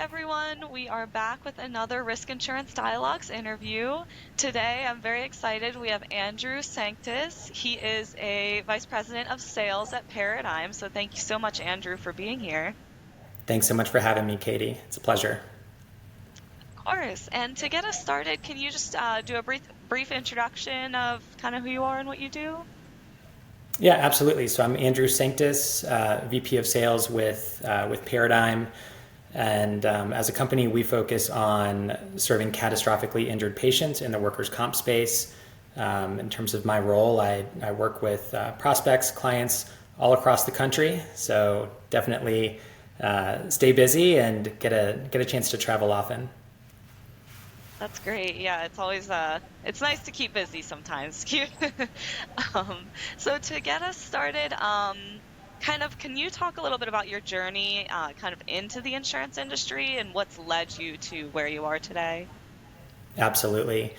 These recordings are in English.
everyone. We are back with another Risk Insurance Dialogues interview. Today, I'm very excited. We have Andrew Sanctis. He is a Vice President of Sales at Paradigm. So thank you so much, Andrew, for being here. Thanks so much for having me, Katie. It's a pleasure. Of course. And to get us started, can you just do a brief introduction of kind of who you are and what you do? Yeah, absolutely. So I'm Andrew Sanctis, VP of Sales with Paradigm, and as a company, we focus on serving catastrophically injured patients in the workers' comp space. In terms of my role, I work with prospects, clients all across the country. So definitely stay busy and get a chance to travel often. That's great. Yeah, it's always it's nice to keep busy sometimes. Um, so to get us started, kind of can you talk a little bit about your journey kind of into the insurance industry and what's led you to where you are today? Absolutely.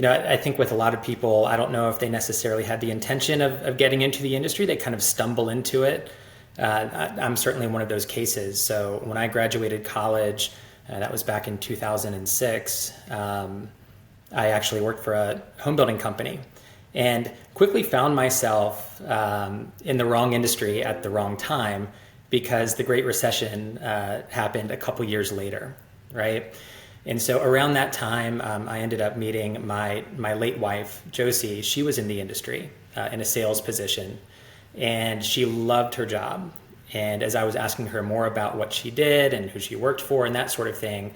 I think with a lot of people, I don't know if they necessarily had the intention of getting into the industry. They kind of stumble into it. I'm certainly one of those cases. So when I graduated college, that was back in 2006, I actually worked for a home building company and quickly found myself in the wrong industry at the wrong time because the Great Recession happened a couple years later, right? And so around that time, I ended up meeting my late wife, Josie. She was in the industry in a sales position, and she loved her job. And as I was asking her more about what she did and who she worked for and that sort of thing,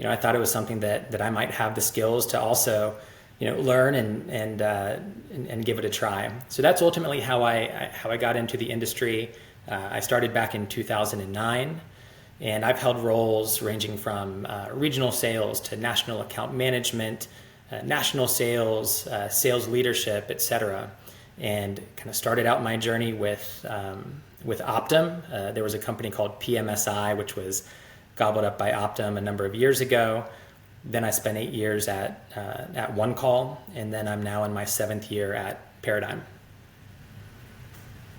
I thought it was something that I might have the skills to also, learn and give it a try. So that's ultimately how I got into the industry. I started back in 2009. And I've held roles ranging from regional sales to national account management, national sales, sales leadership, et cetera. And kind of started out my journey with Optum. There was a company called PMSI, which was gobbled up by Optum a number of years ago. Then I spent 8 years at One Call, and then I'm now in my 7th year at Paradigm.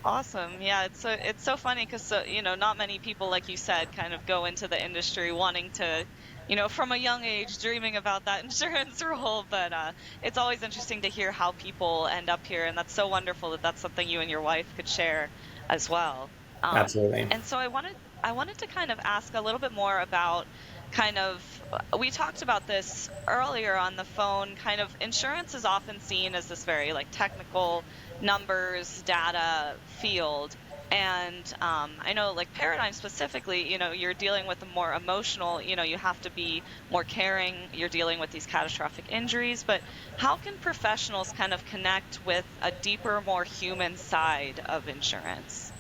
Awesome. Yeah, it's so funny because not many people, like you said, kind of go into the industry wanting to, from a young age, dreaming about that insurance role. But it's always interesting to hear how people end up here, and that's so wonderful that that's something you and your wife could share as well. Absolutely. And so I wanted to kind of ask a little bit more about kind of we talked about this earlier on the phone. Kind of insurance is often seen as this very like technical numbers data field. And I know like Paradigm specifically, you're dealing with a more emotional, you have to be more caring, you're dealing with these catastrophic injuries, but how can professionals kind of connect with a deeper, more human side of insurance?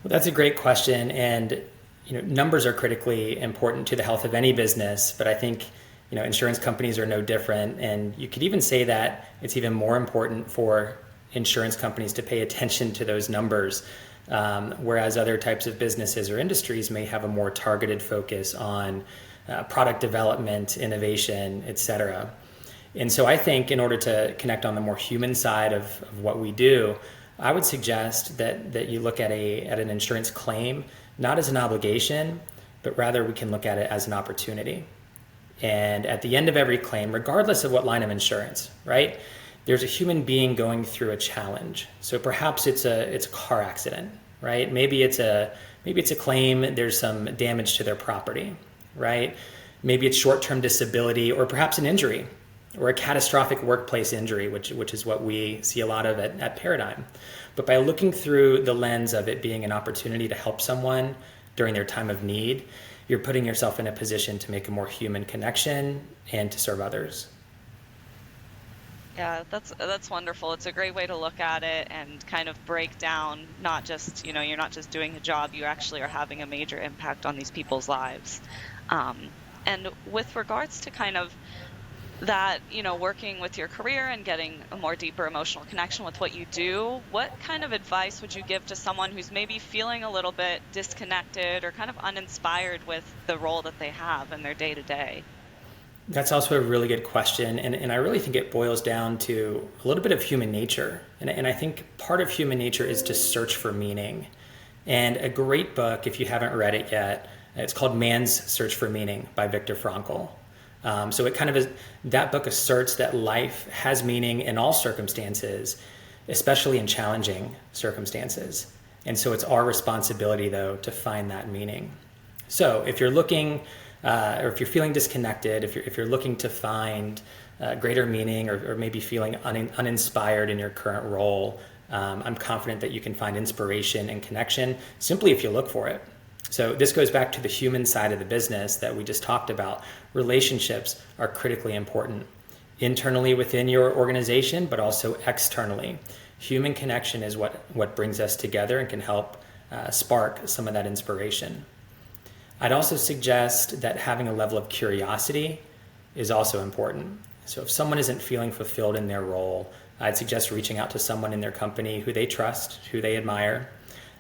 Well, that's a great question, and numbers are critically important to the health of any business. But I think insurance companies are no different, and you could even say that it's even more important for insurance companies to pay attention to those numbers, whereas other types of businesses or industries may have a more targeted focus on product development, innovation, et cetera. And so I think in order to connect on the more human side of what we do, I would suggest that you look at an insurance claim not as an obligation, but rather we can look at it as an opportunity. And at the end of every claim, regardless of what line of insurance, right, there's a human being going through a challenge. So perhaps it's a car accident, right? Maybe it's a claim. There's some damage to their property, right? Maybe it's short-term disability, or perhaps an injury, or a catastrophic workplace injury, which is what we see a lot of at Paradigm. But by looking through the lens of it being an opportunity to help someone during their time of need, you're putting yourself in a position to make a more human connection and to serve others. Yeah, that's wonderful. It's a great way to look at it and kind of break down not just, you're not just doing a job, you actually are having a major impact on these people's lives. And with regards to kind of that, working with your career and getting a more deeper emotional connection with what you do, what kind of advice would you give to someone who's maybe feeling a little bit disconnected or kind of uninspired with the role that they have in their day to day? That's also a really good question. And I really think it boils down to a little bit of human nature. And I think part of human nature is to search for meaning. And a great book, if you haven't read it yet, It's called Man's Search for Meaning by Viktor Frankl. So it kind of is, that book asserts that life has meaning in all circumstances, especially in challenging circumstances. And so it's our responsibility, though, to find that meaning. So if you're looking, or if you're feeling disconnected, if you're looking to find greater meaning, or maybe feeling uninspired in your current role, I'm confident that you can find inspiration and connection simply if you look for it. So this goes back to the human side of the business that we just talked about. Relationships are critically important internally within your organization, but also externally. Human connection is what brings us together and can help spark some of that inspiration. I'd also suggest that having a level of curiosity is also important. So if someone isn't feeling fulfilled in their role, I'd suggest reaching out to someone in their company who they trust, who they admire,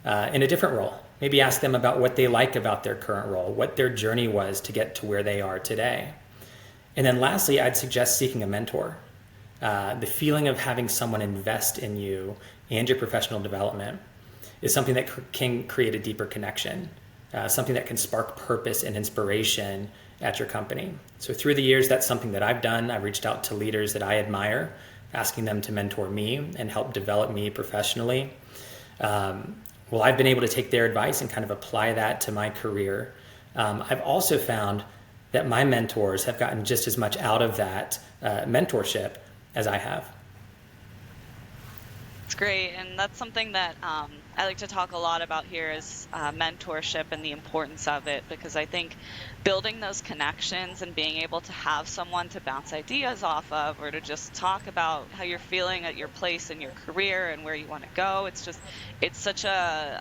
in a different role. Maybe ask them about what they like about their current role, what their journey was to get to where they are today. And then lastly, I'd suggest seeking a mentor. The feeling of having someone invest in you and your professional development is something that can create a deeper connection, something that can spark purpose and inspiration at your company. So through the years, that's something that I've done. I've reached out to leaders that I admire, asking them to mentor me and help develop me professionally. Well, I've been able to take their advice and kind of apply that to my career. I've also found that my mentors have gotten just as much out of that mentorship as I have. It's great, and that's something that I like to talk a lot about here is mentorship and the importance of it, because I think building those connections and being able to have someone to bounce ideas off of, or to just talk about how you're feeling at your place in your career and where you want to go, it's such a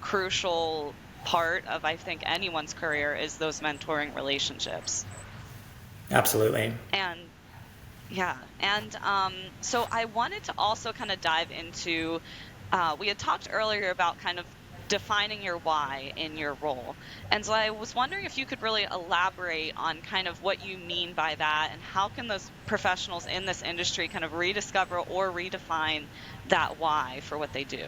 crucial part of, I think, anyone's career, is those mentoring relationships. Absolutely. And yeah. And so I wanted to also kind of dive into, we had talked earlier about kind of defining your why in your role. And so I was wondering if you could really elaborate on kind of what you mean by that, and how can those professionals in this industry kind of rediscover or redefine that why for what they do?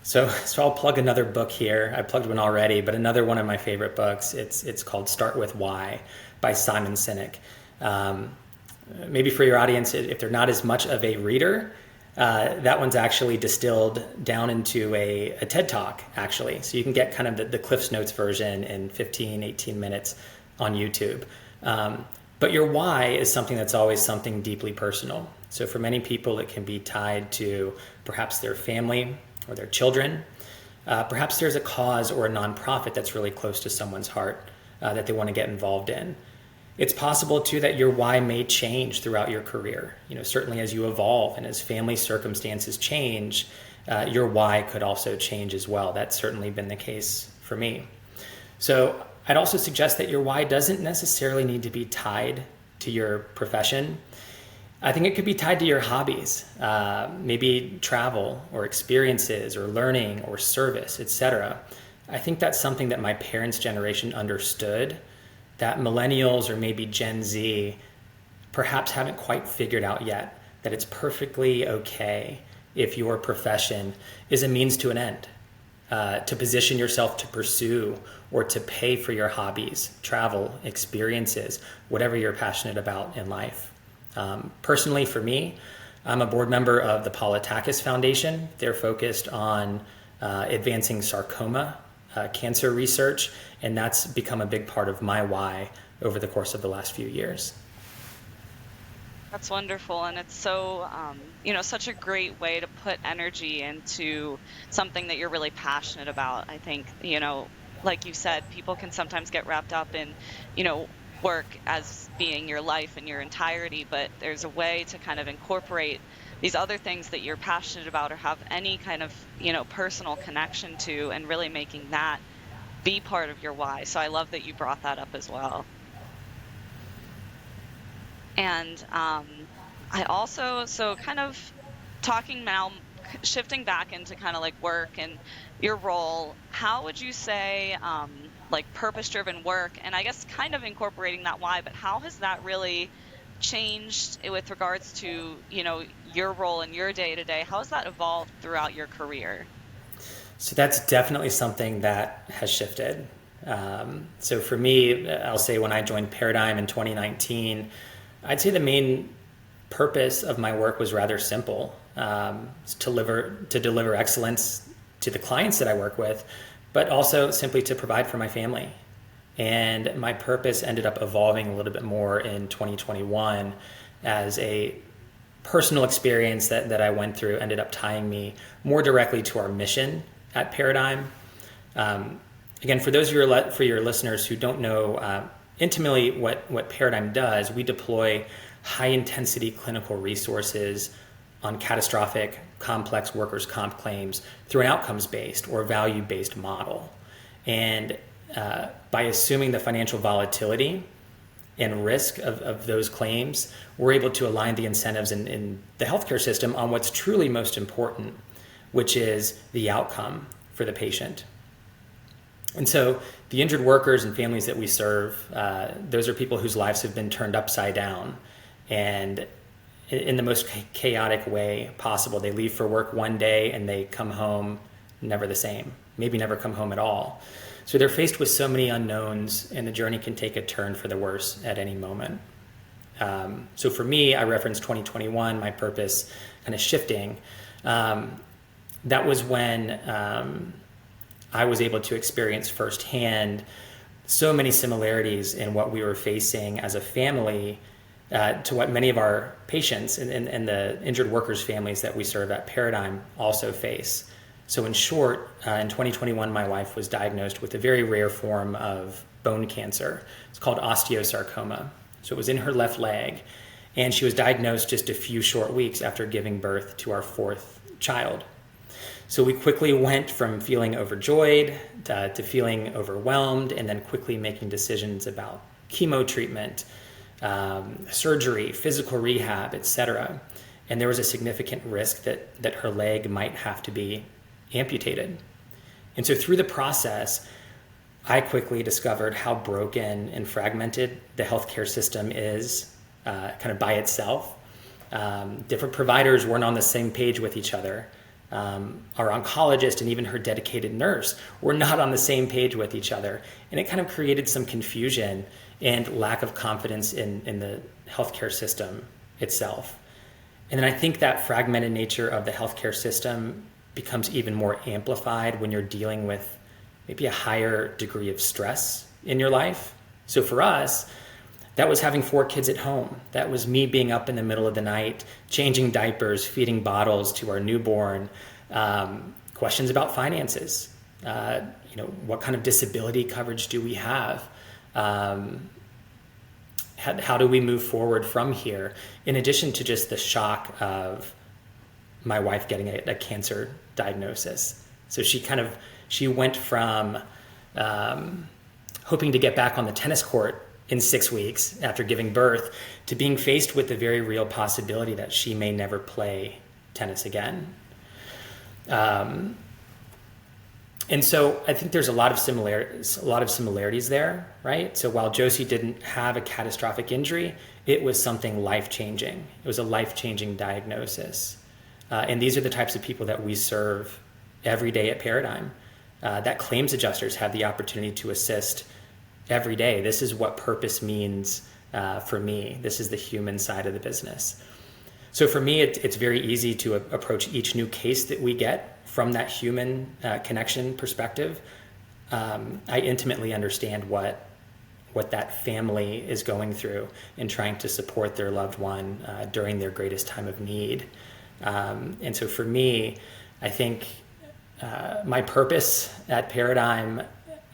So I'll plug another book here. I plugged one already, but another one of my favorite books. It's called Start With Why by Simon Sinek. Maybe for your audience, if they're not as much of a reader, that one's actually distilled down into a TED Talk, actually. So you can get kind of the Cliff's Notes version in 15, 18 minutes on YouTube. But your why is something that's always something deeply personal. So for many people, it can be tied to perhaps their family or their children. Perhaps there's a cause or a nonprofit that's really close to someone's heart that they want to get involved in. It's possible, too, that your why may change throughout your career. Certainly as you evolve and as family circumstances change, your why could also change as well. That's certainly been the case for me. So I'd also suggest that your why doesn't necessarily need to be tied to your profession. I think it could be tied to your hobbies, maybe travel or experiences or learning or service, etc. I think that's something that my parents' generation understood, that millennials or maybe Gen Z perhaps haven't quite figured out yet, that it's perfectly okay if your profession is a means to an end, to position yourself to pursue or to pay for your hobbies, travel, experiences, whatever you're passionate about in life. Personally, for me, I'm a board member of the Takis Foundation. They're focused on advancing sarcoma cancer research, and that's become a big part of my why over the course of the last few years. That's wonderful, and it's so, such a great way to put energy into something that you're really passionate about. I think, like you said, people can sometimes get wrapped up in, work as being your life in your entirety, but there's a way to kind of incorporate these other things that you're passionate about or have any kind of, personal connection to, and really making that be part of your why. So I love that you brought that up as well. And I also, so kind of talking now, shifting back into kind of like work and your role, how would you say, like purpose-driven work, and I guess kind of incorporating that why, but how has that really changed with regards to, your role in your day-to-day? How has that evolved throughout your career? So that's definitely something that has shifted. So for me, I'll say when I joined Paradigm in 2019, I'd say the main purpose of my work was rather simple, to deliver excellence to the clients that I work with, but also simply to provide for my family. And my purpose ended up evolving a little bit more in 2021 as a personal experience that I went through ended up tying me more directly to our mission at Paradigm. Again, for those of your listeners who don't know intimately what Paradigm does, we deploy high intensity clinical resources on catastrophic, complex workers' comp claims through an outcomes based or value based model. And by assuming the financial volatility and risk of those claims, we're able to align the incentives in the healthcare system on what's truly most important, which is the outcome for the patient. And so the injured workers and families that we serve, those are people whose lives have been turned upside down. And in the most chaotic way possible, they leave for work one day and they come home never the same, maybe never come home at all. So they're faced with so many unknowns, and the journey can take a turn for the worse at any moment. So for me, I referenced 2021, my purpose kind of shifting. That was when I was able to experience firsthand so many similarities in what we were facing as a family to what many of our patients and the injured workers' families that we serve at Paradigm also face. So in short, in 2021, my wife was diagnosed with a very rare form of bone cancer. It's called osteosarcoma. So it was in her left leg, and she was diagnosed just a few short weeks after giving birth to our fourth child. So we quickly went from feeling overjoyed to feeling overwhelmed, and then quickly making decisions about chemo treatment, surgery, physical rehab, etc. And there was a significant risk that her leg might have to be amputated. And so through the process, I quickly discovered how broken and fragmented the healthcare system is kind of by itself. Different providers weren't on the same page with each other. Our oncologist and even her dedicated nurse were not on the same page with each other. And it kind of created some confusion and lack of confidence in the healthcare system itself. And then I think that fragmented nature of the healthcare system becomes even more amplified when you're dealing with maybe a higher degree of stress in your life. So for us, that was having 4 kids at home. That was me being up in the middle of the night, changing diapers, feeding bottles to our newborn, questions about finances. What kind of disability coverage do we have? How do we move forward from here? In addition to just the shock of my wife getting a cancer diagnosis. So she went from hoping to get back on the tennis court in 6 weeks after giving birth to being faced with the very real possibility that she may never play tennis again. And so I think there's a lot of similarities there, right? So while Josie didn't have a catastrophic injury, it was something life-changing. It was a life-changing diagnosis. And these are the types of people that we serve every day at Paradigm, that claims adjusters have the opportunity to assist every day. This is what purpose means for me. This is the human side of the business. So for me, it's very easy to approach each new case that we get from that human connection perspective. I intimately understand what that family is going through in trying to support their loved one during their greatest time of need. And so for me, I think my purpose at Paradigm,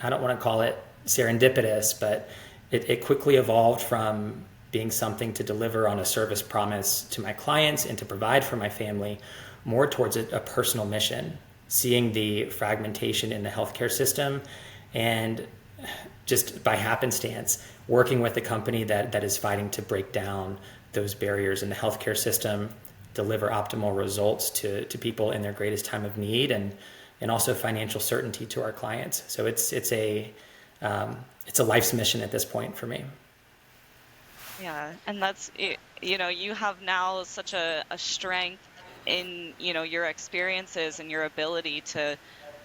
I don't want to call it serendipitous, but it quickly evolved from being something to deliver on a service promise to my clients and to provide for my family, more towards a personal mission, seeing the fragmentation in the healthcare system, and just by happenstance, working with a company that is fighting to break down those barriers in the healthcare system, deliver optimal results to people in their greatest time of need, and also financial certainty to our clients. So it's a life's mission at this point for me. Yeah, and you have now such a strength in, your experiences and your ability to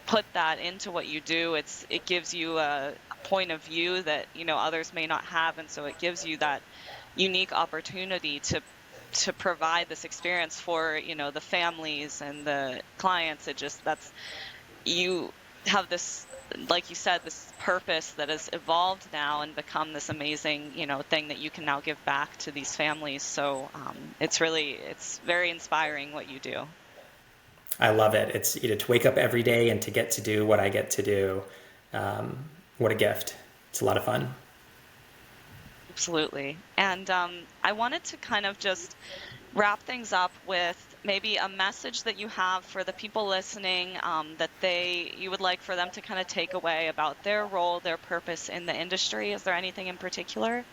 put that into what you do. It gives you a point of view that, others may not have. And so it gives you that unique opportunity to provide this experience for, the families and the clients. It just, that's, you have this, like you said, this purpose that has evolved now and become this amazing, thing that you can now give back to these families. So it's very inspiring what you do. I love it. It's, to wake up every day and to get to do what I get to do. Um, what a gift. It's a lot of fun. Absolutely. And I wanted to kind of just wrap things up with maybe a message that you have for the people listening, that you would like for them to kind of take away about their role, their purpose in the industry. Is there anything in particular?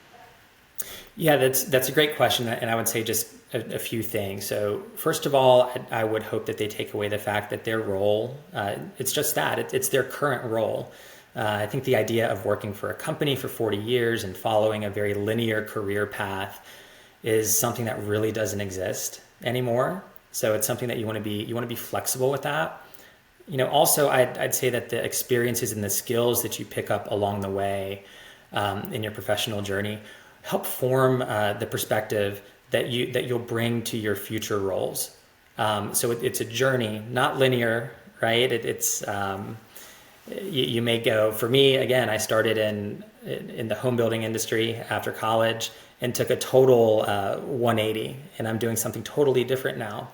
Yeah, that's a great question, and I would say just a few things. So first of all, I would hope that they take away the fact that their role, it's just that it's their current role. I think the idea of working for a company for 40 years and following a very linear career path is something that really doesn't exist anymore. So it's something that you want to be flexible with that. Also, I'd say that the experiences and the skills that you pick up along the way, in your professional journey help form the perspective that you'll bring to your future roles. So it's a journey, not linear, right? You may go. For me, again, I started in the home building industry after college and took a total 180, and I'm doing something totally different now.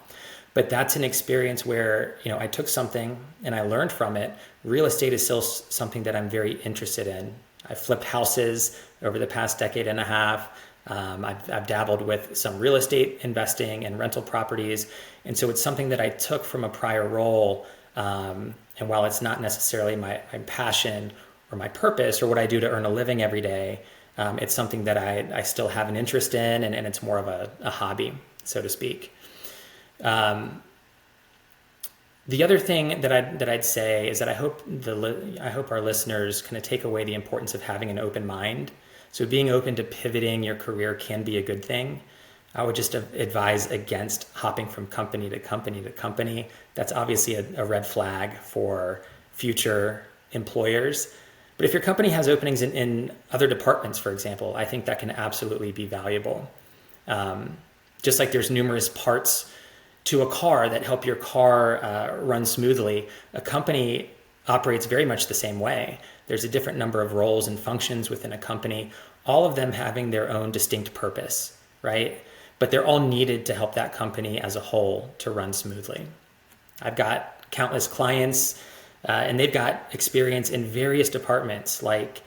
But that's an experience where I took something and I learned from it. Real estate is still something that I'm very interested in. I flipped houses over the past decade and a half. I've dabbled with some real estate investing and rental properties, and so it's something that I took from a prior role. And while it's not necessarily my passion or my purpose or what I do to earn a living every day, it's something that I still have an interest in, and it's more of a hobby, so to speak. Um, the other thing that I'd say is that I hope our listeners kind of take away the importance of having an open mind. So being open to pivoting your career can be a good thing. I would just advise against hopping from company to company to company. That's obviously a red flag for future employers. But if your company has openings in other departments, for example, I think that can absolutely be valuable. Um, just like there's numerous parts to a car that help your car run smoothly, a company operates very much the same way. There's a different number of roles and functions within a company, all of them having their own distinct purpose, right? But they're all needed to help that company as a whole to run smoothly. I've got countless clients, and they've got experience in various departments like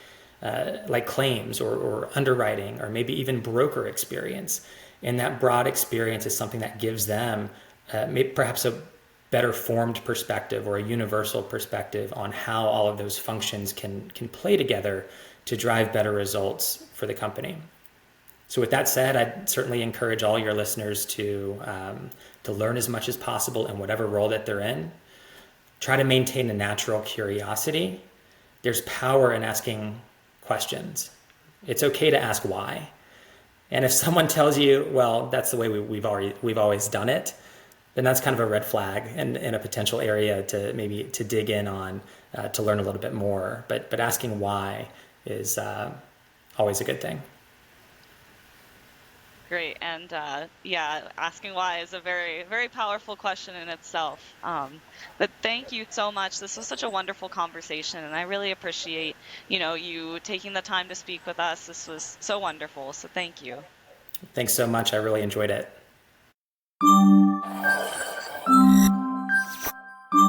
claims or underwriting or maybe even broker experience. And that broad experience is something that gives them maybe perhaps a better formed perspective or a universal perspective on how all of those functions can play together to drive better results for the company. So with that said, I'd certainly encourage all your listeners to learn as much as possible in whatever role that they're in. Try to maintain a natural curiosity. There's power in asking questions. It's okay to ask why. And if someone tells you, well, that's the way we've always done it, then that's kind of a red flag and a potential area to maybe to dig in on, to learn a little bit more. But asking why is always a good thing. Great. And yeah, asking why is a very, very powerful question in itself. But thank you so much. This was such a wonderful conversation, and I really appreciate, you taking the time to speak with us. This was so wonderful. So thank you. Thanks so much. I really enjoyed it.